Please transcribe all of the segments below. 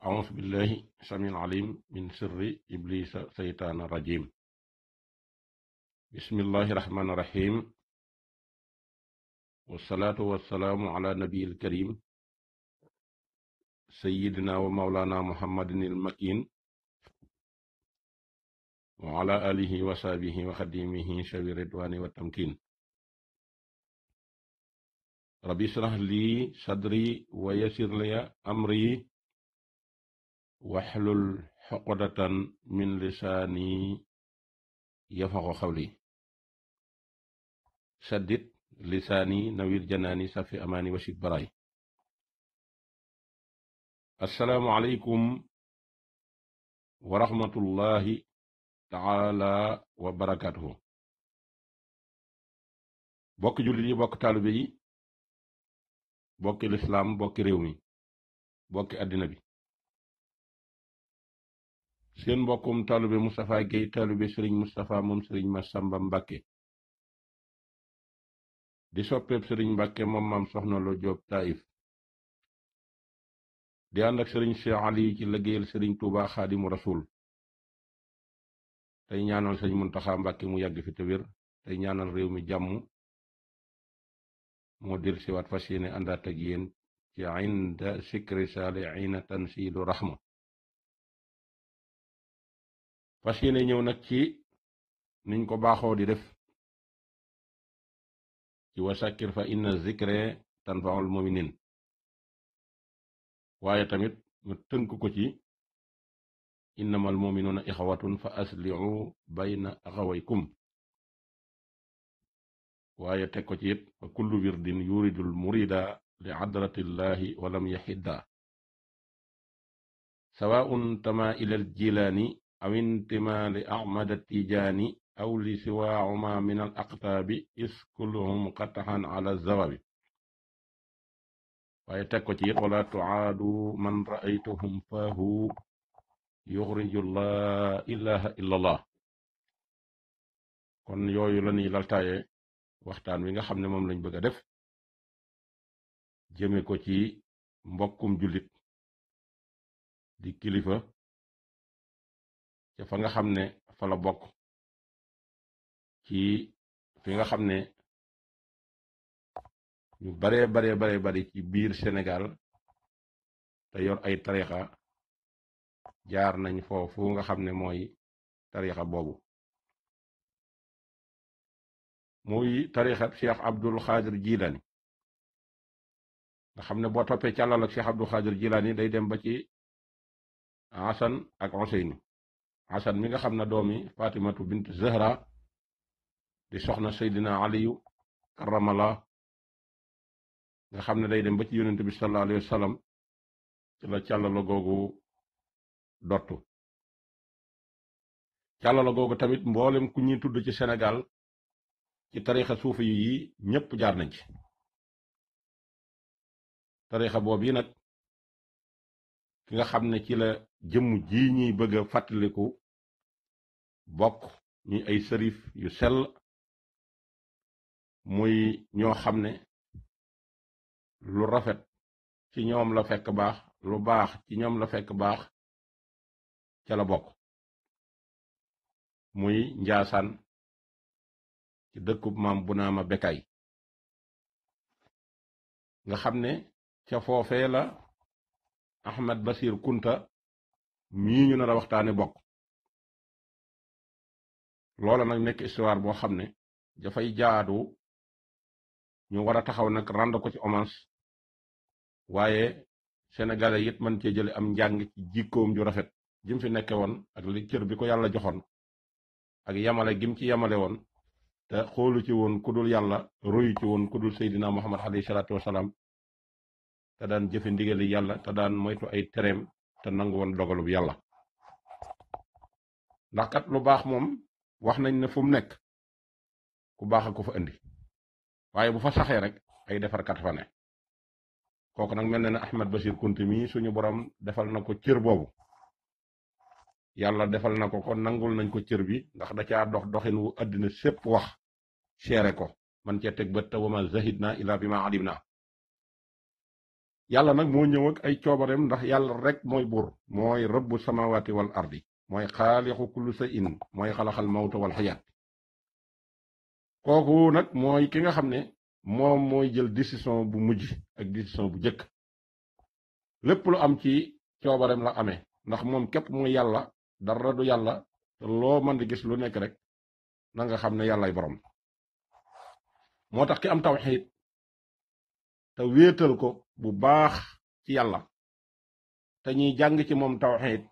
أعوذ بالله السميع العليم من شر إبليس شيطان الرجيم. بسم الله الرحمن الرحيم، والصلاة والسلام على نبي الكريم سيدنا ومولانا محمد المكين وعلى آله وصحبه وخديمه شوي الرضوان والتمكين. ربي اشرح لي صدري ويسر لي أمري واحلل عقدة من لساني يفقهوا قولي. سدد lisaani nawir janaani safi amaani wasit baraay. assalaamu aleykum wa rahmatullahi taala wa barakaatuhu. bokki jullit yi, bokki taalibe yi, bokki lislaam, bokki réew mi, bokki àddina bi. seen mbokkum taalibe Moustapha Guèye, taalibe sëriñ Moustapha moom sëriñ Massamba Mbàkke, di soppeeb sëriñ Mbàkke moom maam soxna Lo Jóob Taïf, di ànd ak sëriñ Cheikh Ali ci liggéeyal sëriñ Tuuba Xaadimu Rasuul. tey ñaanal sëriñ Muntaxa Mbàkke mu yàgg fi te wér, tey ñaanal réew mi jàmm. moo del siwaat fas yéene àndaat ak yéen ci inda sikri saalihiina tansiilu rahma. fas yéene ñëw nag ci niñ ko baaxoo di def ci wasakkir fa inna zikre tanfaul muminin, waaye tamit ñu tënk ko ci innamal muminuuna ixwatun fa aslihu bayna axawaykum, waaye teg ko ci it fa kullu wirdin yuridul murida li adratillahi walam yaxidda sawaun tama ilal jilaani aw intima li ahmad tijaani aw li siwaahuma min al aqtaabi is kulluhum qatahan ala zawabi, waaye teg ko ci it wala tuaadu man raaytuhum faahu yuxriju la ilaha illallah. kon yooyu la ñuy laltaaye waxtaan wi nga xam ne moom lañ bëgg a def jëme ko ci mbokkum jullit di kilifa ca fa nga xam ne fa la bokk ci fi nga xam ne ñu baree bari ci biir Sénégal te yor ay tarixa jaar nañ foofu nga xam ne mooy tarixa boobu, muy tarixa Cheikh Abdul Xaadir Jilaani, nga xam ne boo toppee càllal ak Cheikh Abdul Xaadir Jilaani day dem ba ci Hasan ak Huseyni. Hasan mi nga xam ne doomi Fatimatu bint Zahra di soxna Seydina Aliyu karamala, nga xam ne day dem ba ci yonent bi sallallahu alayhi wa sallam, ci la càllala googu dottu. càllala googu tamit mboolem ku ñuy tudd ci Sénégal ci tarixa suufi yi ñépp jaar nañ ci. tarixa boobu yi nag ki nga xam ne ci la jëmm ji ñuy bëgg a fàttaliku bokk, ñuy ay sërif yu sell, muy ñoo xam ne lu rafet ci ñoom la fekk baax, lu baax ci ñoom la fekk baax, ca la bokk. muy njaasaan ci dëkkub maam Bunaama Bekkaay, nga xam ne ca foofee la Ahmad Basir Kunta mii ñu nar a waxtaane bokk. loola nag nekk histoire boo xam ne dafay jaadu ñu war a taxaw nag rendre ko ci hommage, waaye sénégalais it mën cee jële am njàng ci jikkoom ju rafet jim fi nekke woon ak li cër bi ko yàlla joxoon ak yamale gim ci yamale woon, te xoolu ci woon ku dul yàlla, royu ci woon ku dul Seydina Muhammad alayhi salaatu wasalaam, te daan jëfe ndigali yàlla te daan moytu ay tereem te nangu woon dogalub yàlla. ndax kat lu baax moom wax nañ ne fu mu nekk ku baax a ko fa indi, waaye bu fa saxee rek ay defarkat fa ne. kooku nag mel na ne Ahmad Basir Kunti mi suñu borom defal na ko cër boobu, yàlla defal na ko kon nangul nañ ko cër bi, ndax da caa dox doxin wu àddina sépp wax seere ko man cee teg bët te wama zahid na ila bi ma alim na. yàlla nag moo ñëw ak ay coobareem ndax yàlla rek mooy buur mooy rabbu samawati wal ardi mooy xaalixu kullu shay'in mooy xalaxal mawta wal xayaat kooku nag mooy ki nga xam ne moom mooy jël décision bu mujj ak décision bu jëkk lépp lu am ci coobareem la amee ndax moom képp mooy yàlla dara du yàlla te loo mën di gis lu nekk rek na nga xam ne yàllay borom moo tax ki am tawxiid te wéetal ko bu baax ci yàlla te ñuy jàng ci moom tawxiid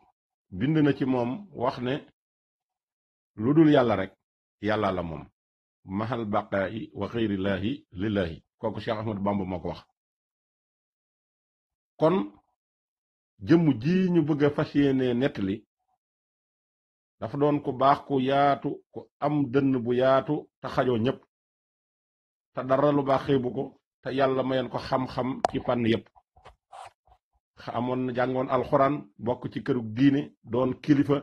bind na ci moom wax ne lu dul yàlla rek yàlla la moom mahal baqaayi wa xeyrillaahi lillaahi kooku Cheikh Ahmadou Bamba moo ko wax kon jëmm ji ñu bëgg a fas yéene nettali dafa doon ku baax ku yaatu ku am dënn bu yaatu te xajoo ñépp te dara lu baax xeebu ko te yàlla mayoon ko xam-xam ci fànn yépp amoon jàngoon alxuraan bokk ci këru diine doon kilifa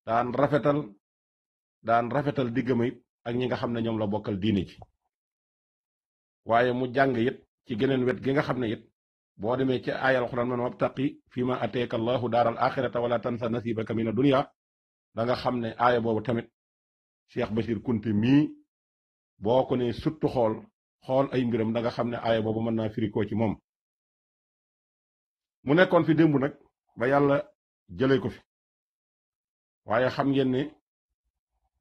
daan rafetal diggam it ak ñi nga xam ne ñoom la bokkal diine ci waaye mu jàng it ci geneen wet gi nga xam ne it boo demee ci aaya alxuraan man wabtaqi fi ma ateeka allahu daaral axirata wala tansa nasibaka mina dunya da nga xam ne aaya boobu tamit Cheikh Bachir Kunte mii boo ko ne surtout xool ay mbiram da nga xam ne aaya boobu mën naa firikoo ci moom mu nekkoon fi démb nag ba yàlla jëlee ko fi waaye xam ngeen ne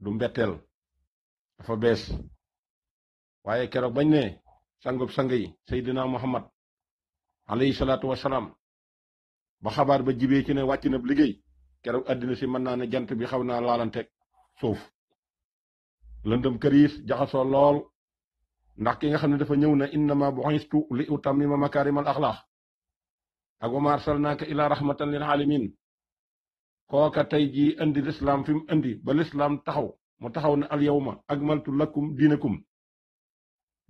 du mbetteel dafa bees waaye keroog bañ ne sangub sang yi Seydina Muhammad alayhi salaatu wasalaam ba xabaar ba jibee ci ne wàcc na liggéey keroog àddina si mën naa ne jant bi xaw naa laalanteeg suuf lëndëm këriis jaxasoo lool ndax ki nga xam ne dafa ñëw na innama bu'istu li utammima makaarimal axlaaq ak wa ma arsalnaaka ila rahmatan lil alamin kooka tey jii indi lislaam fi mu indi ba lislaam mu taxaw ne al yawma akmaltu lakum diinakum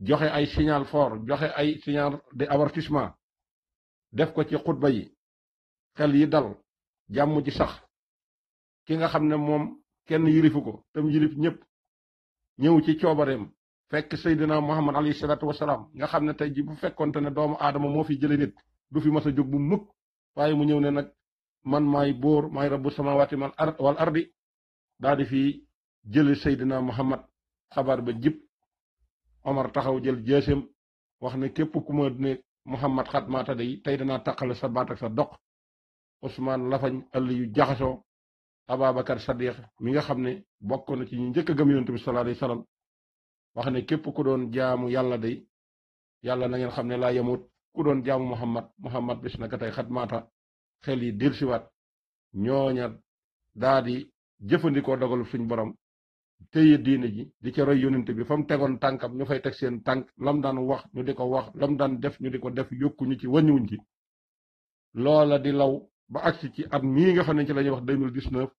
joxe ay signal fort joxe ay signal de avertissement def ko ci xutba yi xel yi dal jàmm ji sax ki nga xam ne moom kenn yilifu ko tam yilif ñëpp ñëw ci coobareem fekk Seydina Muhammad alayhi salaatu wasalaam nga xam ne tey ji bu fekkonte ne doomu aadama moo fi jële nit du fi mas a jóg bu mukk waaye mu ñëw ne nag man maay bóor maay rabbu samawati wal ardi daa di fi jële Seydina Muhammad xabaar ba jib Omar taxaw jël jeesem wax ne képp ku ma ne Muhammad xat maata day tey danaa taqale sa baat ak sa doq Ousmane lafañ àll yu jaxasoo Ababacar Sadiq mi nga xam ne bokk na ci ñu njëkk a gëm yonent bi sallallahu alayhi wasallam wax ne képp ku doon jaamu yàlla day yàlla na ngeen xam ne laa yemut ku doon jaamu Muhammad bis na ka tey xat maata xel yi delsiwaat ñooña daa di jëfandikoo dogalu suñ borom téye diine ji di ca roy yonent bi fa mu tegoon tànkam ñu fay teg seen tànk lam daan wax ñu di ko wax lam daan def ñu di ko def yokkuñu ci wàññiwuñ ci loola di law ba agsi ci at mii nga xam ne ci la ñuy wax 2019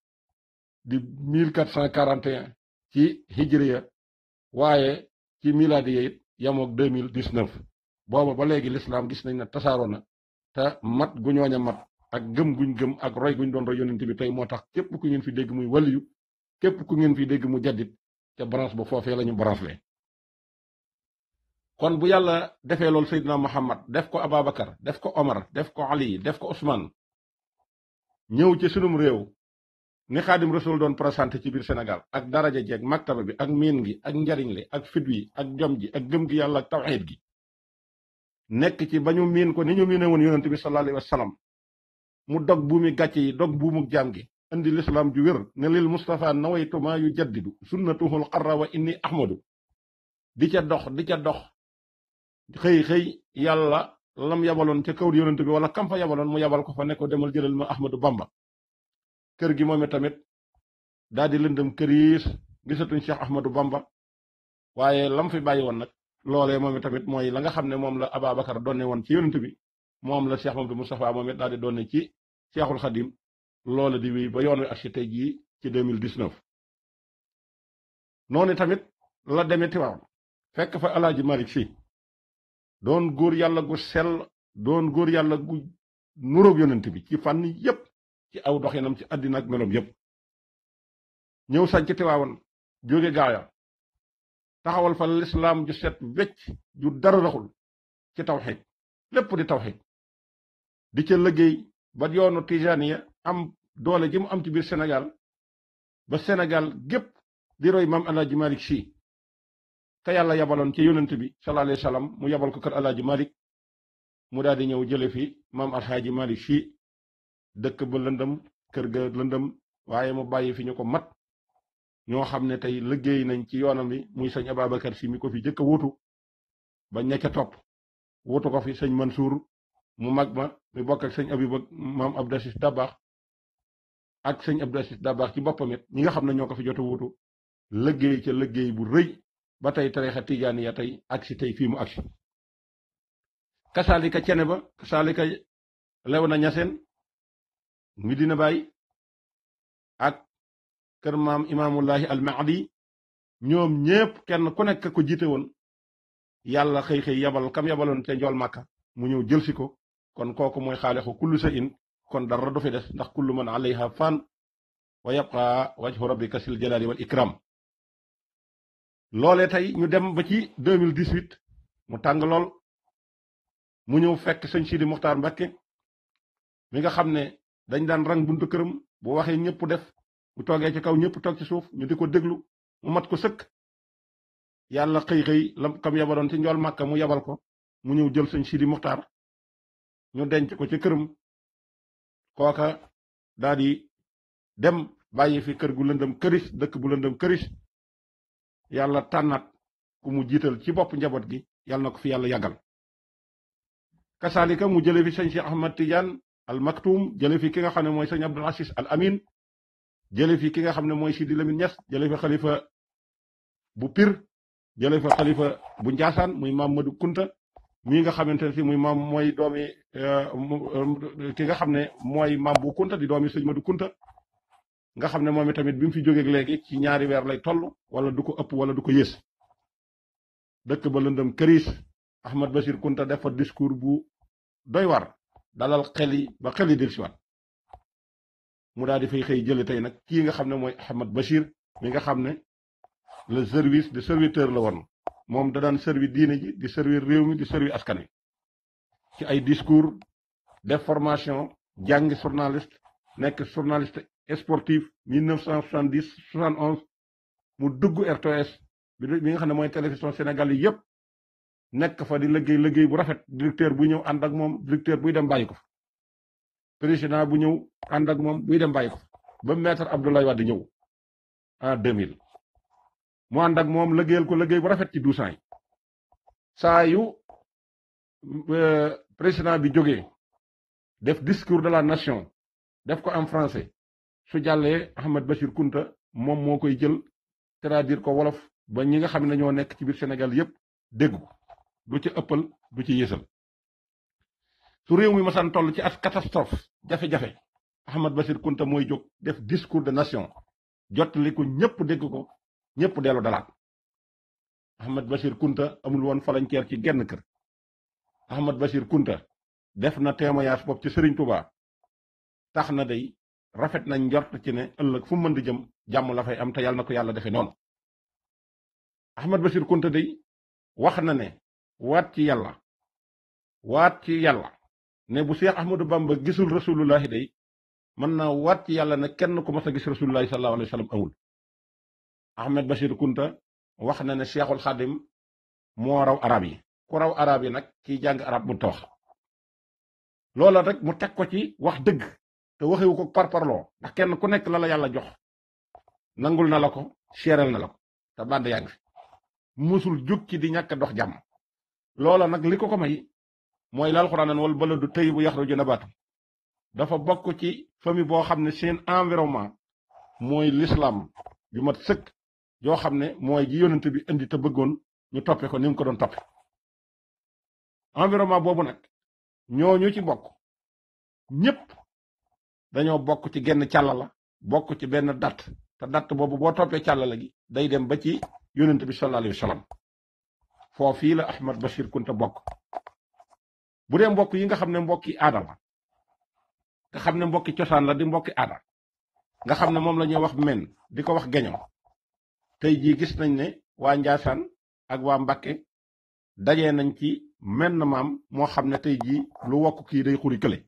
di 1441 ci hijriya waaye ci miladiya it yamook 2019 booba ba léegi lislaam gis nañ ne tasaaroo na te mat gu ñooñ a mat ak gëm guñ gëm ak roy guñ doon roy yonent bi tey moo tax képp ku ngeen fi dégg muy waliyu képp ku ngeen fi dégg mu jaddit te branche ba foofee lañu branche kon bu yàlla defee loolu Seydina Muhammad def ko Ababacar def ko Omar def ko Ali def ko Ousmane ñëw ci sunum réew ni Xaadim Rasul doon présenté ci biir Sénégal ak daraja jeeg maktaba bi ak miin gi ak njariñ li ak fit wi ak jom ji ak gëm gi yàlla ak tawxiid gi nekk ci ba ñu miin ko ni ñu miine woon yonent bi sallallahu alayhi wa sallam mu dog buumi gàcce yi dog buumu jaam gi indi lislaam ju wér ne lil Mustafa nawaytu maa yu jaddidu sunnatuhul xarra wa inni ahmadu di ca dox xëy yàlla lam yabaloon ca kaw yonent bi wala kam fa yabaloon mu yabal ko fa ne ko demal jëlal ma Ahmadu Bamba kër gi moom tamit daal di lëndëm këriis gisatuñ Cheikh Ahmadu Bamba waaye lam fi bàyyi woon nag loolee moom tamit mooy la nga xam ne moom la Ababacar doonne woon ci yonent bi moom la Cheikh Mamadou Moustapha moom it daal di doonne ci Cheikhul Khadim loola di wéy ba yoon wi ak si tey jii ci 2019 noonu tamit la demee Tiwaawan fekk fa Alaaji Malick Sy doon góor yàlla gu sell doon góor yàlla gu nuróog yonent bi ci fànn yépp ci aw doxinam ci àddina ak meloom yépp ñëw sañ ci Tiwaawan jóge gaaya taxawal fa lislaam ju set wecc ju dara raxul ci tawxiid lépp di tawhid di ca liggéey ba yoonu Tijaaniya am doole ji mu am ci biir Sénégal ba Sénégal gépp di roy maam Alaaji Malick Sy te yàlla yabaloon ci yonent bi sallallahu alayhi wa sallam mu yabal ko kër Alaaji Malick mu daal di ñëw jële fi maam Alxaaji Malick Sy dëkk ba lëndëm kër ga lëndëm waaye mu bàyyi fi ñu ko mat ñoo xam ne tey liggéey nañ ci yoonam bi muy sëñ Ababacar Sy mi ko fi jëkk a wuutu ba ña ca topp wuutu ko fi sëñ Mansour mu mag ma mi bokk ak sëñ Abib ak maam Abdou Aziz Dabakh ak sëñ Abdou Aziz Dabakh ci boppam it ñi nga xam ne ñoo ko fi jot a wuutu liggéey ca liggéey bu rëy ba tey tariixa Tijaaniya tey agsi tey fii mu agsi kasaalika cene ba kasaalika Léona Niassène Medina Baye ak kër maam Imaamullahi al Mahdi ñoom ñépp kenn ku nekk ko jiite woon yàlla xëy xëy yabal kam yabaloon ca njool màkka mu ñëw jëlsi ko kon kooku mooy xaalixu kullu sa in kon dara du fi des ndax kullu man alayha fan wa yabqa wajhu rabbika sil jalali wal ikram loolee tey ñu dem ba ci 2018 mu tàng lool mu ñëw fekk sëñ Sidi Muxtaar Mbakke mi nga xam ne dañ daan rang buntu këram bu waxee ñëpp def bu toogee ci kaw ñëpp toog ci suuf ñu di ko déglu mu mat ko sëkk yàlla xëy xëy lam kam yabaloon ci njool màkka mu yabal ko mu ñëw jël sëñ Sidi Muxtaar ñu denc ko ci këram kooka daal di dem bàyyi fi kër gu lëndëm këris dëkk bu lëndëm këris yàlla tànnaat ku mu jiital ci bopp njaboot gi yàlla na ko fi yàlla yàggal kasaalika mu jële fi sëñ Cheikh Ahmad Tidiane al Maktoum jële fi ki nga xam ne mooy sëñ Abdul Aziz al Amin jële fi ki nga xam ne mooy Sidi Lamine Niass jële fi xalifa bu Pire jële fi xalifa bu Njaasaan muy maam Madu Kunta mii nga xamante ne si muy maam mooy doomi ki nga xam ne mooy maam bu Kunta di doomi sëñ Madu Kunta nga xam ne moom tamit bi mu fi jógeeg léegi ci ñaari weer lay toll wala du ko ëpp wala du ko yées dëkk ba lëndëm këriis Ahmad Bachir Kunta def fa discours bu doy war dalal xel yi ba xel yi dellusiwaat mu daal di fay xëy jële tey nag kii nga xam ne mooy Ahmad Bachir mi nga xam ne le service de serviteur la woon moom da daan servir diine ji di servir réew mi di servir askan wi ci ay discours def formation jàngi journaliste nekk journaliste sportif 1970 71 mu dugg RTS bi nga xam ne mooy télévision Sénégal yi yëpp nekk fa di liggéey bu rafet directeur bu ñëw ànd ak moom directeur buy dem bàyyi ko fa président bu ñëw ànd ak moom buy dem bàyyi ko fa ba maître Abdoulaye Wade ñëw en 2000 mu ànd ak moom liggéeyal ko liggéey bu rafet ci 12 ans yi saa yu président bi jógee def discours de la nation def ko en français su jàllee Ahmad Bachir Kunta moom moo koy jël traduire ko wolof ba ñi nga xam ne ñoo nekk ci biir Sénégal yépp dégg ko du ci ëppal du ci yéesal su réew mi masaan toll ci at catastrophe jafe-jafe Ahmad Bachir Kunta mooy jóg def discours de nation jottali ko ñëpp dégg ko ñëpp dellu dalaat Ahmad Bachir Kunta amul woon frontière ci genn kër Ahmad Bachir Kunta def na témoignage bopp ci Serigne Touba tax na day rafet nañ njort ci ne ëllëg fu mën di jëm jàmm la fay am te yàlla na ko yàlla defee noonu Ahmad Bachir Kunta day wax na ne waat ci yàlla ne bu Cheikh Ahmadou Bamba gisul rasulullahi day mën naa waat ci yàlla ne kenn ku mas a gis rasulullahi sallallahu alayhi wa sallam amul Ahmad Bachir Kunta wax na ne Cheikhul Xadim moo raw arab yi ku raw arab yi nag kiy jàng arab mu ta wax loola rek mu teg ko ci wax dëgg te waxewu ko parparloo ndax kenn ku nekk la la yàlla jox nangul na la ko seeral na la ko te bànd yaa ngi fi musul jug ci di ñàkk dox jàmm loola nag li ko may mooy la alxuraan naan wal baladu tayyibu yaxruju nabaatu dafa bokk ci famille boo xam ne seen environnement mooy l'islam ju mat sëkk yoo xam ne mooy ji yonent bi indi te bëggoon ñu toppe ko ni mu ko doon toppe environnement boobu nag ñooñu ci bokk ñépp dañoo bokk ci genn càllala bokk ci benn datt te datt boobu boo toppee càllala gi day dem ba ci yonent bi sallallahu alayhi wa sallam foofii la Ahmad Bachir Kunta bokk bu dee mbokk yi nga xam ne mbokki aada la nga xam ne mbokki cosaan la di mbokki aada nga xam ne moom la ñuy wax men di ko wax geño tey jii gis nañ ne waa Njaasaan ak waa Mbàkke dajee nañ ci menn maam moo xam ne tey jii lu wokk kii day xuri kële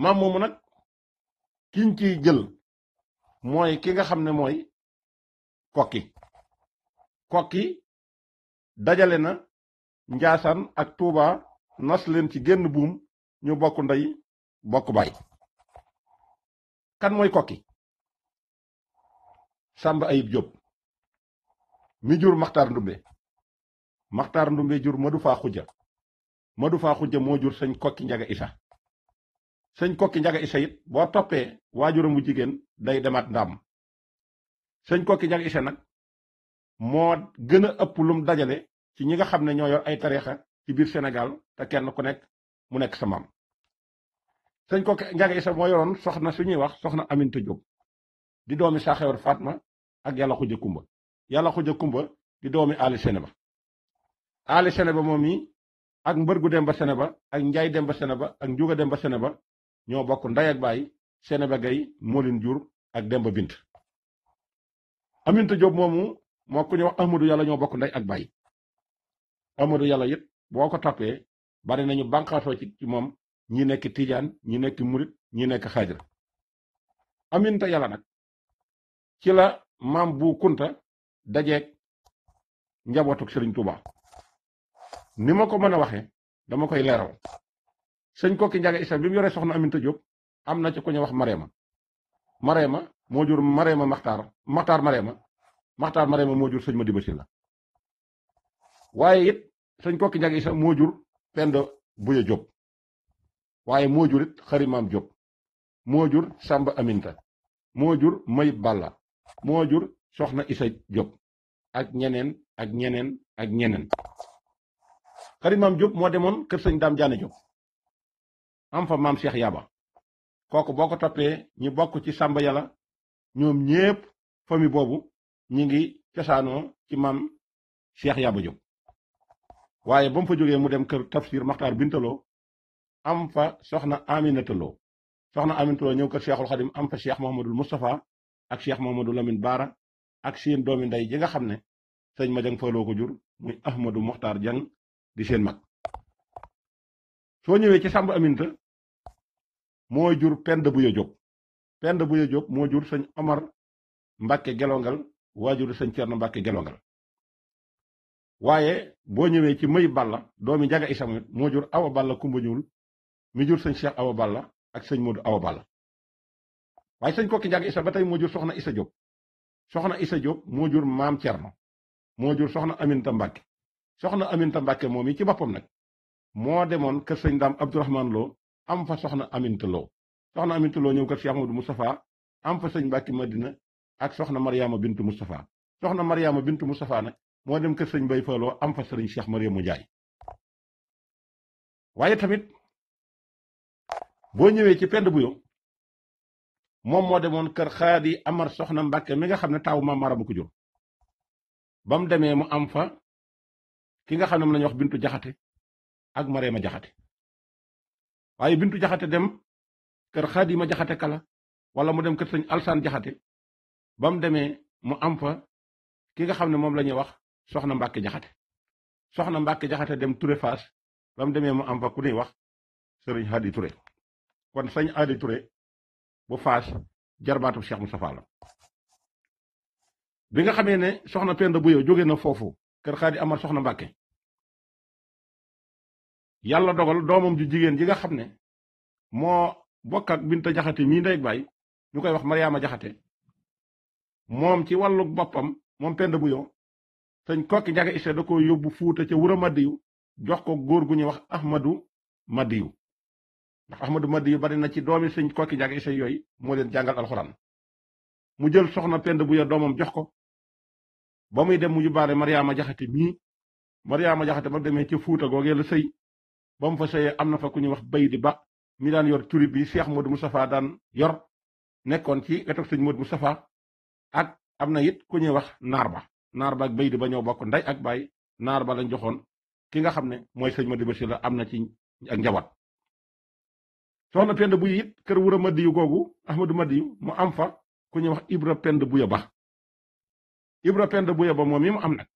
maam moomu nag kiñ ciy jël mooy ki nga xam ne mooy kokki kokki dajale na njaasaan ak tuuba nas leen ci génn buum ñu bokk ndey bokk baay kan mooy kokki Samba Ayib Diop mi jur Maxtaar Ndumbe jur Madu Faa Xujja moo jur sëñ kokki njaga isa sëñ kokki njaga isa it boo toppee waajuram bu jigéen day demaat ndaam sëñ kokki njaga isa nag moo gën a ëpp lum dajale ci ñi nga xam ne ñoo yor ay tariixa ci biir Sénégal te kenn ku nekk mu nekk sa maam sëñ kokki njaga isa moo yoroon soxna suñuy wax soxna Aminta Diop di doomi Saaxewar Fatma ak Yàlla Xuja Kumba di doomi Ali Seneba moom yi ak Mbërgu Demba Seneba ak Njaay Demba Seneba ak Njuga Demba Seneba ñoo bokk ndey ak baay Seneba Gay moo leen jur ak Demba Bint Aminta Diop moomu moo ku ñu wax Ahmadou Yàlla ñoo bokk ndey ak baay Ahmadou Yàlla it boo ko toppee bari nañu bànqaasoo ci moom ñi nekk Tijaan ñi nekk Murit ñi nekk Xaadir Aminta Yàlla nag ci la maam bu Kunta dajeeg njabootuk Sëriñ Tuuba ni ma ko mën a waxee dama koy leeral sëñ kokki njaga isa bi mu yoree soxna Aminta Diop am na ci ku ñu wax Mareema moo jur Mareema Maxtaar Mareema moo jur sëñ Madiba Sylla waaye it sëñ kokki njaga isa moo jur Penda Buya Diop waaye moo jur it Xarimaam Diop moo jur Samba Aminta moo jur Mayib Balla moo jur soxna Isa Diop ak ñeneen Xarimaam Diop moo demoon kër sëñ Daam Jaane Diop am fa maam Cheikh Yaba kooku boo ko toppee ñi bokk ci Samba Yàlla ñoom ñépp famille boobu ñi ngi cosaanoo ci maam Cheikh Yaba Diop waaye ba mu fa jógee mu dem kër Tafsir Maxtaar Bintaloo am fa soxna Aminata Lo ñëw kër Cheikhul Xadim am fa Cheikh Mouhamadul Moustapha ak Cheikh Mouhamadou Lamine Baara ak seen doomi ndey ji nga xam ne sëñ ma jang faloo ko jur muy Ahmadou Mokhtar Jang di seen mag soo ñëwee ci Samba Aminta moo jur Penda Buya Diop moo jur sëñ Omar Mbàkke Gelongal waajur sëñ Cerno Mbàkke Gelongal waaye boo ñëwee ci May Balla doomi Njaga Isa moo jur Awa Balla Kumba Ñuul mi jur sëñ Cheikh Awa Balla ak sëñ Modou Awa Balla waaye sëñ kokki Njaga Isa ba tey moo jur soxna Isa Diop moo jur maam Cerno moo jur soxna Aminta Mbàkke moom yi ci boppam nag moo demoon kër sëñ Daam Abdourahman Lo am fa soxna Aminta Lo ñëw kër Cheikh Amadou Moustapha am fa sëñ Mbàkke Madina ak soxna Mariama Bintu Moustapha nag moo dem kër sëñ Mbay Faloo am fa sëriñ Cheikh Mariamu Njaay waaye tamit boo ñëwee ci Penda Buyo moom moo demoon kër Xaadi Amar soxna Mbàkke mi nga xam ne taawu maam Marabu ko jur ba mu demee mu am fa ki nga xam ne moom lañuy wax Bintu Jaxate ak Mareema Jaxate waaye Bintu Jaxate dem kër Xaadima Jaxate kala wala mu dem kër sëñ Alsaan Jaxate ba mu demee mu am fa ki nga xam ne moom la ñuy wax soxna Mbàkke Jaxate dem Touré Faas ba mu demee mu am fa ku ñuy wax sëriñ Hadi Touré kon sëñ Hadi Touré bu Faas jarbaatu Cheikh Moustapha la bi nga xamee ne soxna Penda Buyo jóge na foofu kër Xaadi Amar soxna Mbàkke yàlla dogal doomam ju jigéen ji nga xam ne moo bokk ak Binta Jaxate mii ndey ak baay ñu koy wax Mariama Jaxate moom ci wàllu boppam moom Penda Buyo sëñ kokki Njaga Isa da ko yóbbu Fuuta ca Wura Madiyu jox ko góor gu ñuy wax Ahmadu Madiyu ndax Ahmadu Madiyu bari na ci doomi sëñ kokki Njaga Isa yooyu moo leen jàngal alxuraan mu jël soxna Penda Buyo doomam jox ko ba muy dem mu yóbbaale Mariama Jaxate mii Mariama Jaxate ba demee ci Fuuta googee la sëy ba mu fa sëyee am na fa ku ñuy wax Baydi Ba mi daan yor turi bi Cheikh Modou Moustapha daan yor nekkoon ci wetu sëñ Modou Moustapha ak am na it ku ñuy wax Naar Ba ak Baydi Ba ñoo bokk ndey ak baay Naar Ba lañ joxoon ki nga xam ne mooy sëñ Madiba Sylla am na ci ak njaboot soxna Penda Buyo it kër Wura Madiyu googu Ahmadu Madiyu mu am fa ku ñuy wax Ibra Penda Buyo Ba moom mi mu am nag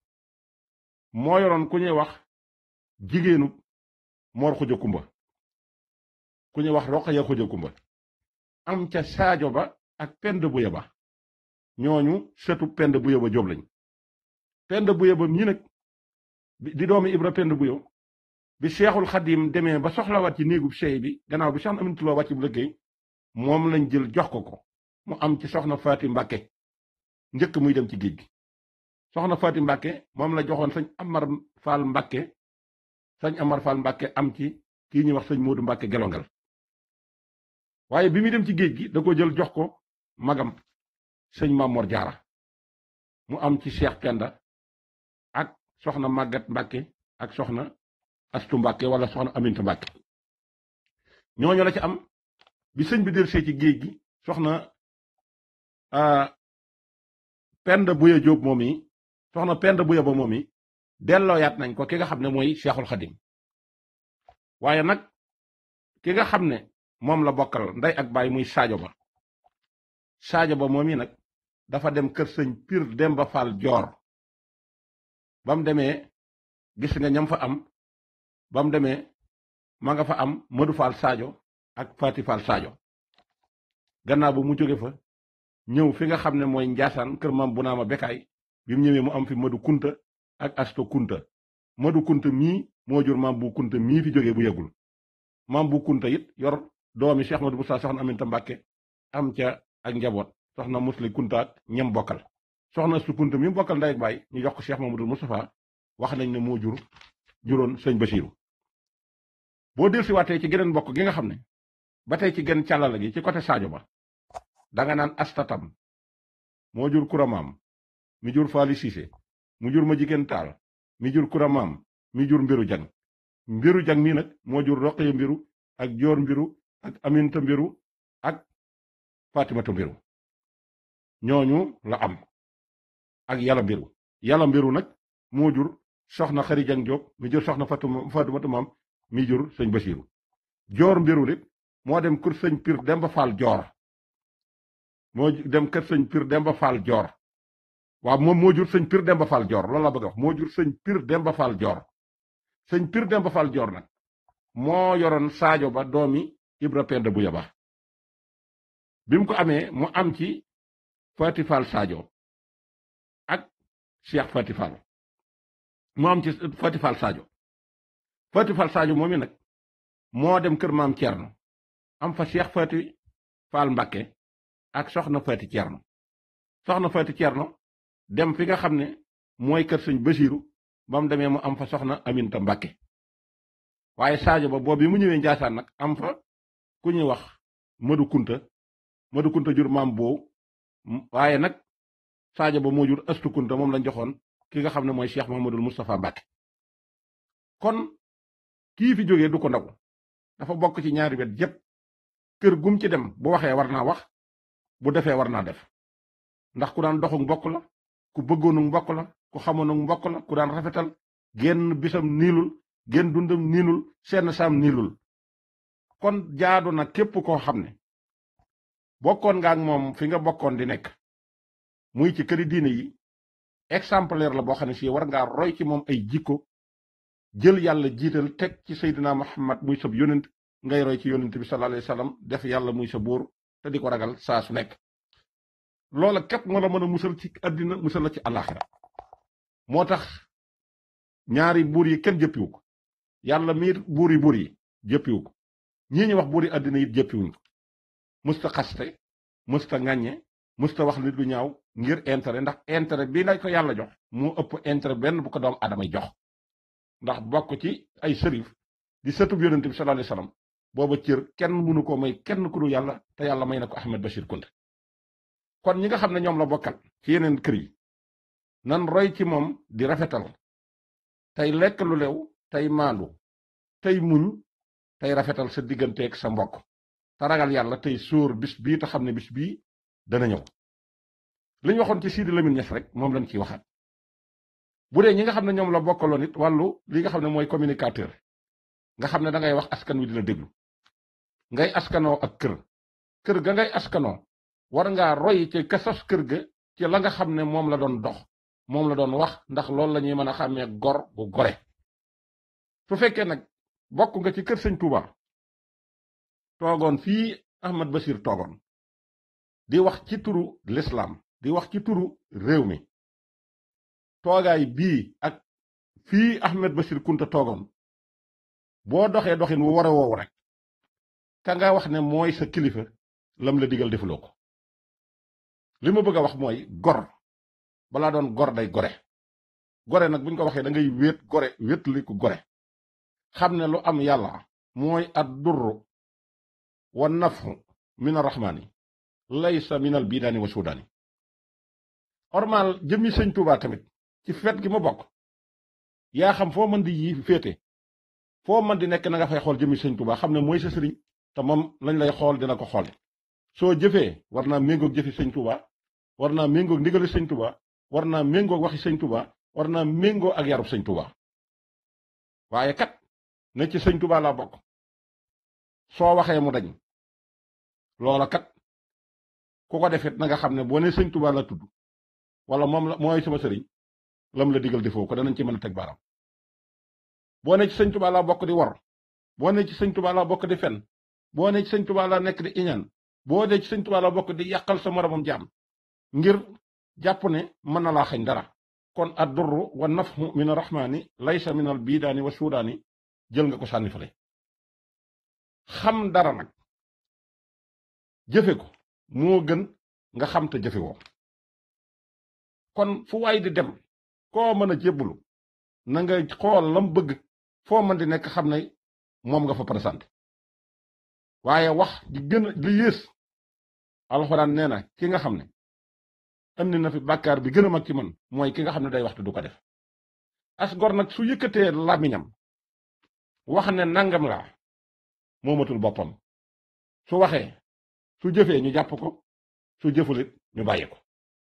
moo yoroon ku ñuy wax jigéenu Mor Xuja Kumba ku ñu wax Roqaya Xuja Kumba am ca Saajo Ba ak Pend Buya Ba ñooñu sëtu Pend Buya Ba Jóob lañ Pend Buya Ba mii nag di doomi Ibra Pend Buya bi Seexul Xadim demee ba soxlawaat ci néegub sey bi gannaaw bi soxna Aminta Lo wàcc bu liggéey moom lañ jël jox ko mu am ci soxna Faati Mbàkke njëkk muy dem ci géej gi soxna Faati Mbàkke moom la joxoon sëñ Amar Fall Mbàkke sëñ Amar Fall Mbàkke am ci kii ñuy wax sëñ Moodu Mbàkke Gelongal waaye bi muy dem ci géej gi da ko jël jox ko magam sëñ Mamor Jaara mu am ci Cheikh Penda ak soxna Màggat Mbàkke ak soxna Astu Mbàkke wala soxna Aminta Mbàkke ñooñu la ci am bi sëñ bi del see ci géej gi soxna Penda Buya Jóob moom yi soxna Penda Buya Ba moom yi dellooyaat nañ ko ki nga xam ne mooy Seexul Xadim waaye nag ki nga xam ne moom la bokkal ndey ak baay muy Saajo Ba Saajo Ba moom yi nag dafa dem kër sëñ Pir Demba Fall Joor ba mu demee gis nga ñam fa am ba mu demee ma nga fa am Madu Fall Saajo ak Faati Fall Saajo gannaaw ba mu jóge fa ñëw fi nga xam ne mooy Njaasaan kër maam bu naama Bekaay bi mu ñëwee mu am fi Madu Kunta ak Asto Kunta Madu Kunta mii moo jur maam bu Kunta mii fi jógee bu yëgul maam bu Kunta it yor doomi Cheikh Madu Musaa soxna Aminta Mbàkke am ca ak njaboot soxna Musli Kunta ak ñem bokkal soxna Astu Kunta mi bokkal ndey ak baay ñu jox ko Cheikh Mamadou Moustapha wax nañ ne moo juróon sëñ Basiiru boo del si waatee ci geneen mbokk gi nga xam ne ba tey ci genn càllala gi ci côté Saajo Ba danga naan astatam moo jur kuramaam mi jur Faali Siise mu jur ma jigéen taal mi jur kuramaam mi jur mbiru jang mii nag moo jur Roqaya Mbiru ak Joor Mbiru ak Aminta Mbiru ak Fatimata Mbiru ñooñu la am ak Yàlla Mbiru nag moo jur soxna Xari Jang Jóob mi jur soxna Fatimata Maam mi jur sëñ Basiiru Joor Mbiru lit moo dem kër sëñ Pir Demba Fall Joor waaw moom moo jur sëñ Pir Demba Fall Joor loolu la bëgg a wax moo jur sëñ Pir Demba Fall Joor sëñ Pir Demba Fall Joor nag moo yoroon Saajo Ba doomi Ibra Penda Buya Ba bi mu ko amee mu am ci Faati Fall Saajo ak Cheikh Faati Fall mu am ci Faati Fall Saajo moom i nag moo dem kër maam Cerno am fa Cheikh Faati Fall Mbàkke ak soxna Faati Cerno soxna Faati Cerno dem fi nga xam ne mooy kër sëñ Basiiru ba mu demee mu am fa soxna Aminta Mbàkke waaye Saajo Ba boobu bi mu ñëwee Njaasaan nag am fa ku ñuy wax Madu Kunta jur maam boobu waaye nag Saajo Ba moo jur Astu Kunta moom lañ joxoon ki nga xam ne mooy Cheikh Mahamadul Moustapha Mbàkke kon kii fi jógee du ko ndaw dafa bokk ci ñaari wet yépp kër gum ci dem bu waxee war naa wax bu defee war naa def ndax ku daan doxu mbokk la ku bëggoonu mbokk la ku xamoonu mbokk la ku daan rafetal genn bisam niilul genn dundam niilul seen saam niilul kon jaadu na képp koo xam ne bokkoon nga ak moom fi nga bokkoon di nekk muy ci këri diine yi exemplaire la boo xam ne si war ngaa roy ci moom ay jikko jël yàlla jiital teg ci Seydina Muhammad muy sab yónent ngay roy ci yónent bi sallallahu alayhi wasallam def yàlla muy sa buur te di ko ragal saa su nekk loola képp moo la mën a musal ci àddina musal la ci àllaaxira moo tax ñaari buur yi kenn jëppiwu ko yàlla miir buur yi jëppiwu ko ñii ñu wax buur yi àddina yi jëppiwuñ ko musta xaste musta ŋàññe musta wax nit lu ñaaw ngir intérêt ndax intérêt bi lay ko yàlla jox moo ëpp intérêt benn bu ko doom adamay jox ndax bokk ci ay sërif di sëtub yonent bi sallallahu alayhi wasallam booba cër kenn mënu ko may kenn ku dul yàlla te yàlla may na ko Ahmed Bachir Kounta kon ñi nga xam ne ñoom la bokkal ci yeneen kër yi nan roy ci moom di rafetal tey lekk lu lew tey maandu tey muñ tey rafetal sa digganteeg sa mbokk te ragal yàlla tey sóor bis bii te xam ne bis bii dana ñëw li ñu waxoon ci Sidi Lamine Niass rek moom lañ ciy waxaat bu dee ñi nga xam ne ñoom la bokkaloon it wàllu li nga xam ne mooy communicateur nga xam ne da ngay wax askan wi di la déglu ngay askanoo ak kër ga ngay askanoo war ngaa roy ci ka sos kër ga ci la nga xam ne moom la doon dox moom la doon wax ndax loolu la ñuy mën a xàmmee gor bu gore su fekkee nag bokk nga ci kër sëñ Touba toogoon fii Ahmed Bachir toogoon di wax ci turu l'islam di wax ci turu réew mi toogaay bii ak fii Ahmed Bachir Kunta toogoon boo doxee doxin wu war a woowu rek ka nga wax ne mooy sa kilifa lam la digal defuloo ko li ma bëgg a wax mooy gor balaa doon gor day gore gore nag buñ ko waxee da ngay wéet gore wéetli ku gore xam ne lu am yàlla mooy ad durru wa nafu min arrahmaani laysa min al bidaani wa suudaani ormal jëmmi sëñ Tuubaa tamit ci fet gi ma bokk yaa xam foo mën di yi féete foo mën di nekk na nga fay xool jëmmi sëñ Tuubaa xam ne mooy sa sëriñ te moom lañ lay xool dina ko xoole soo jëfee war naa méngoog jëfi sëñ Tuubaa war naa méngoog ndigali sëñ Tuubaa war naa méngoog waxi sëñ Tuubaa war naa méngoo ak yarub sëñ Tuubaa waaye kat ne ci sëñ Tuubaa laa bokk soo waxee mu dañ loola kat ku ko defit na nga xam ne boo ne sëñ Tuubaa la tudd wala moom la mooy sama sëriñ lam la digal defoo ko danañ ci mën a teg baaraam boo ne ci sëñ Tuubaa laa bokk di wor boo ne ci sëñ Tuubaa laa bokk di fen boo ne ci sëñ Tuubaa laa nekk di iñaan boo ne ci sëñ Tuubaa laa bokk di yàqal sa moromam jaam ngir jàpp ne mën na laa xañ dara kon ad durru wa nafhu min arrahmaani laysa min al bidaani wa suudaani jël nga ko sànni fale xam dara nag jëfe ko moo gën nga xam te jëfe woo kon fu waay di dem koo mën a jébbalu na nga xool lam bëgg foo mën di nekk xam ne moom nga fa présenté waaye wax di gën a li yées alxuraan nee na ki nga xam ne andi na fi bàkkaar bi gën a mag ci man mooy ki nga xam ne day waxtu du ko def as gor nag su yëkkatee làmmiñam wax ne nangam laa moomatul boppam su waxee su jëfee ñu jàpp ko su jëfulit ñu bàyyi ko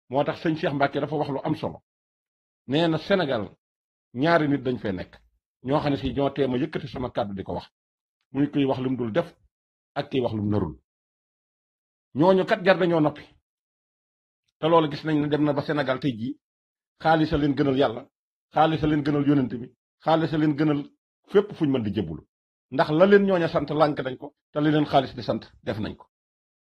moo tax sëñ Cheikh Mbacke dafa wax lu am solo nee na Sénégal ñaari nit dañ fee nekk ñoo xam ne si ñoo teema yëkkati sama kàddu di ko wax muy kuy wax lu mu dul def ak kiy wax lu mu narul ñooñu kat jar dañoo noppi te loolu gis nañ ne dem na ba Sénégal tey jii xaalis a leen gënal yàlla xaalis a leen gënal yónent bi xaalis a leen gënal fépp fuñ mën di jëbbulu ndax la leen ñooña sant lànk nañ ko te li leen xaalis di sant def nañ ko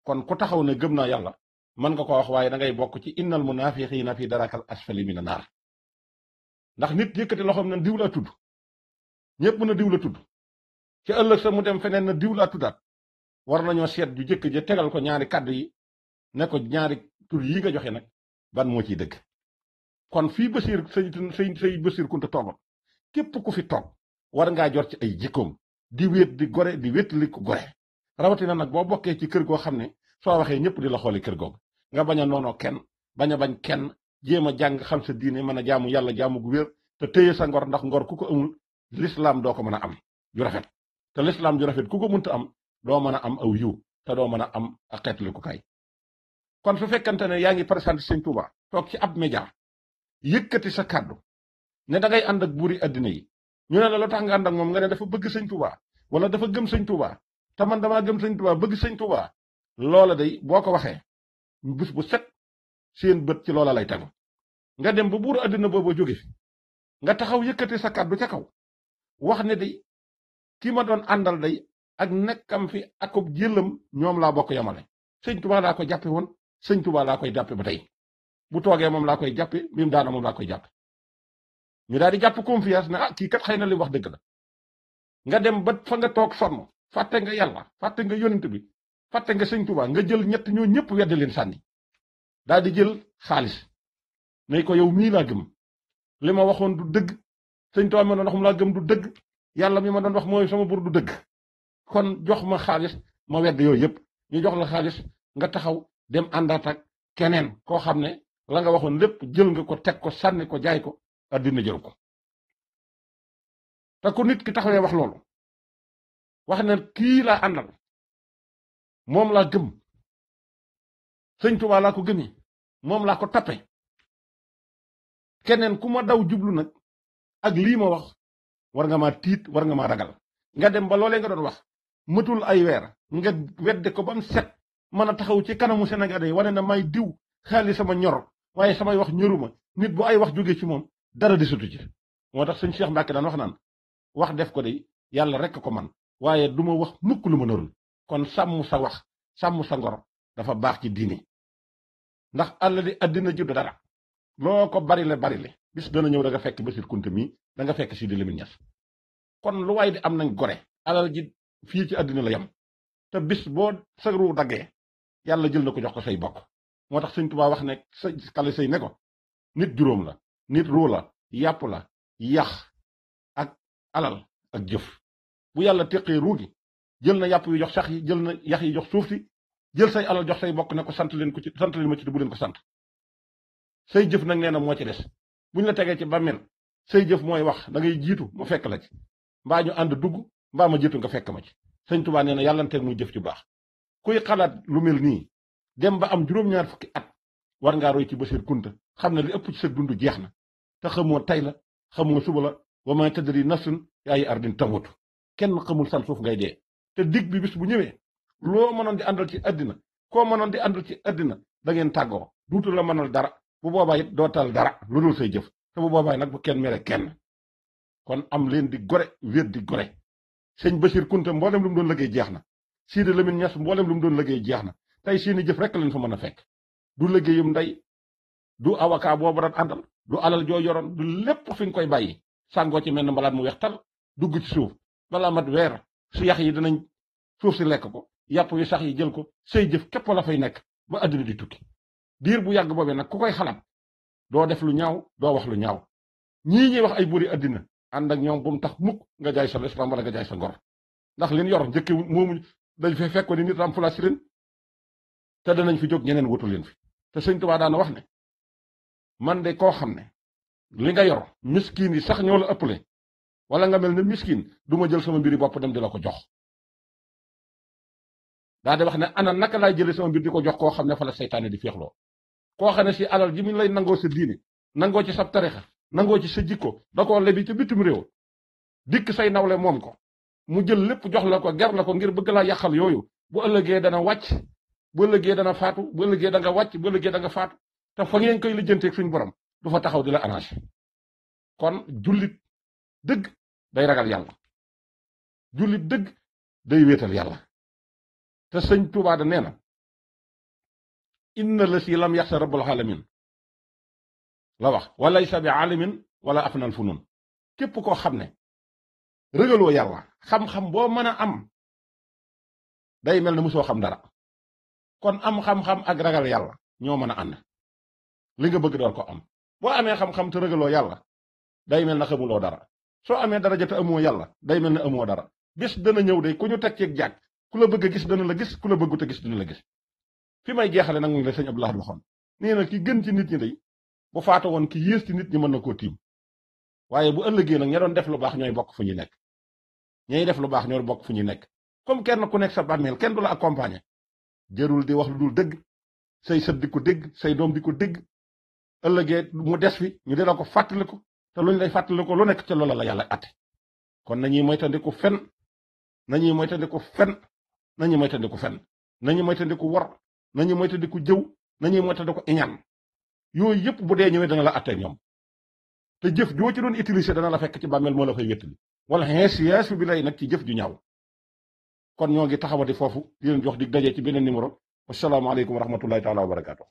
kon ku taxaw ne gëm naa yàlla mën nga ko wax waaye da ngay bokk ci innal munaafiqiina fi darakal asfali mina naar ndax nit yëkkati loxoom na diw laa tudd ñépp na diw la tudd ci ëllëg sa mu dem feneen na diw laa tuddaat war nañoo seet ju jëkk ja tegal ko ñaari kàddu yi ne ko ñaari tur yi nga joxe nag ban moo ciy dëgg kon fii Basiir say Basiir Kunta toogoon képp ku fi toog war ngaa jot ci ay jikkoom di wéet di gore di wéetali ko gore rawatina nag boo bokkee ci kër goo xam ne soo waxee ñëpp di la xooli kër googu nga bañ a noonoo kenn bañ a bañ kenn jéem a jàng xam sa diine mën a jaamu yàlla jaamu gu wér te téye sa ngor ndax ngor ku ko amul lislaam doo ko mën a am ju rafet te lislaam ju rafet ku ko mënta am doo mën a am aw yiw te doo mën a am ak xeetali ko kay kon su fekkante ne yaa ngi présenté sëñ Tuubaa toog ci ab média yëkkati sa kàddu ne da ngay ànd ak buuri addina yi ñu ne la lu tax nga ànd ak moom nga ne dafa bëgg sëñ Tuubaa wala dafa gëm sëñ Tuubaa te man damaa gëm sëñ Tuubaa bëgg sëñ Tuubaa loola day boo ko waxee bis bu set seen bët ci loola lay tegu nga dem ba buuru addina boobu jóge fi nga taxaw yëkkati sa kàddu ca kaw wax ne day ki ma doon àndal day ak nekkam fi akub jëlam ñoom laa bokk yamale sëñ Tuubaa laa ko jàppe woon sëñ Tuubaa laa koy jàppe ba tey bu toogee moom laa koy jàppe bi mu daana moom laa koy jàppe ñu daal di jàpp confiance ne ah kii kat xëy na li wax dëgg la nga dem ba fa nga toog sonn fàtte nga yàlla fàtte nga yonent bi fàtte nga sëñ Tuubaa nga jël ñett ñoo ñëpp weddi leen sànni daal di jël xaalis ne ko yow mii laa gëm li ma waxoon du dëgg sëñ Tuubaa ma doon wax mu laa gëm du dëgg yàlla mi ma doon wax mooy sama buur du dëgg kon jox ma xaalis ma wedd yooyu yëpp ñu jox la xaalis nga taxaw dem àndaat ak keneen koo xam ne la nga waxoon lépp jël nga ko teg ko sànni ko jaay ko addina jël ko te ku nit ki taxawee wax loolu wax ne kii laa àndal moom laa gëm sëñ Tuubaa laa ko gëmee moom laa ko tappe keneen ku ma daw jublu nag ak lii ma wax war nga maa tiit war nga maa ragal nga dem ba loolee nga doon wax mëtul ay weer nga wedde ko ba mu set mën a taxaw ci kanamu Sénégalais yi wane na may diw xaalis sama ñor waaye samay wax ñoruma nit bu ay wax jógee ci moom dara di sutu ci moo tax sëñ Cheikh Mbacke daan wax naan wax def ko de yàlla rek ko man waaye du ma wax mukk lu ma narul kon sàmm sa wax sàmm sa ngor dafa baax ci diine ndax àll di àddina ji du dara loo ko bari le bis dana ñëw da nga fekk Bassirou Kounta mii da nga fekk Sidi Lamine Niass kon lu waay di am nañ gore alal ji fii ci àddina la yem te bis boo sa ruu daggee yàlla jël na ko jox ko say bokk moo tax Sëñ Tuubaa wax ne sa xale say ne ko nit juróom la nit ruu la yàpp la yax ak alal ak jëf bu yàlla teqee ruu gi jël na yàpp yu jox sax yi jël na yax yi jox suuf si jël say alal jox say bokk ne ko sant leen ma ci te bu leen ko sant say jëf nag nee na moo ci des buñ la tegee ci bàmmeel say jëf mooy wax da ngay jiitu mu fekk la ci mbaa ñu ànd dugg mbaa ma jiitu nga fekk ma ci Sëñ Tuubaa nee na yàllanteeg muy jëf ci baax kuy xalaat lu mel nii dem ba am juróom-ñaar fukki at war ngaa roy ci Bassirou Kounta xam ne li ëpp ci sa dund jeex na te xamoo tay la xamoo suba la wa maa tadri nafsun bi ayyi ardin tamutu kenn xamul san suuf ngay dee te dig bi bis bu ñëwee loo mënoon di àndal ci àddina koo mënoon di àndal ci àddina da ngeen tàggoo duutu la mënal dara bu boobaa it doo tal dara lu dul say jëf te bu boobaa nag bu kenn mere kenn kon am leen di gore wér di gore sëñ Bassirou Kounta mboolem lu mu doon liggéey jeex na Sidi Lamine Niass mboolem lu mu doon liggéey jeex na tey seeni jëf rek lañ fa mën a fekk du liggéeyum ndey du avocat boobu daan àndal du alal joo yoroon du lépp fi nga koy bàyyi sàngoo ci mel ne mbalaat mu weex tal dugg ci suuf balaa mat weer su yax yi dinañ suuf si lekk ko yàpp yu sax yi jël ko say jëf képp la fay nekk ba àddina di tukki diir bu yàgg boobee nag ku koy xalaat doo def lu ñaaw doo wax lu ñaaw ñii ñuy wax ay buri àddina ànd ak ñoom bu mu tax mukk nga jaay sa islam wala nga jaay sa ngor ndax leen yor njëkke moomu dañ fay fekkoon ni nit remplacé leen te danañ fi jóg ñeneen wutu leen fi te Sëñ Tuubaa daana wax ne man de koo xam ne li nga yor miskin yi sax ñoo la ëppale wala nga mel ne miskin du ma jël sama mbiri bopp dem di la ko jox daa di wax ne ana naka laay jëlee sama mbir di ko jox koo xam ne fa la seytaane di féexloo koo xam ne si alal ji mu lay nangoo sa diine nangoo ci sab tarixa nangoo ci sa jikko da koo lebi ca bitum réew dikk say nawle moom ko mu jël lépp jox la ko ger la ko ngir bëgg laa yàqal yooyu bu ëllëgee dana wàcc bu ëllëgee dana faatu bu ëllëgee da nga wàcc bu ëllëgee da nga faatu te fa ngeen koy lijjanteeg suñ borom du fa taxaw di la arrangé kon jullit dëgg day ragal yàlla jullit dëgg day wéetal yàlla te Sëñ Tuubaa da nee na inna la si lam yaxsa rabbul alamin la wax walaysa bi alimin wala afnal funun képp koo xam ne rëgaloo yàlla xam-xam boo mën a am day mel ne mosoo xam dara kon am xam-xam ak ragal yàlla ñoo mën a ànd li nga bëgg door ko am boo amee xam-xam te ragaloo yàlla day mel na xamuloo dara soo amee daraja te amoo yàlla day mel ne amoo dara bis dana ñëw de ku ñu teg ceeg jàkk ku la bëgg a gis dana la gis ku la bëggut a gis dana la gis fi may jeexale nag mu la sëñ Abdou Lahad waxoon nee na ki gën ci nit ñi day bu faata woon ki yées ci nit ñi mën na koo tiim waaye bu ëllëgee nag ña doon def lu baax ñooy bokk fu ñuy nekk ñay def lu baax ñooy bokk fu ñuy nekk comme kenn ku nekk sa bàmmeel kenn du la accompagner jërul di wax lu dul dëgg say sët di ko dégg say doom di ko dégg ëllëgee mu des fi ñu di la ko fàttaliku te luñ lay fàttaliku lu nekk ca loola la yàlla atte kon nañuy moytandiku fen nañuy moytandiku fen nañuy moytandiku fen nañuy moytandiku wor nañuy moytandiku jëw nañuy moytandiku iñaan yooyu yëpp bu dee ñëwee dana la attee ñoom te jëf joo ci doon utiliser dana la fekk ci bàmmeel moo la fay wéttali wala xeesiyaas bi lay nag ci jëf ju ñaaw kon ñoo ngi taxawati foofu di leen jox dig daje ci beneen numéro wassalaamu aleykum wa rahmatullahi taala wa barakaatu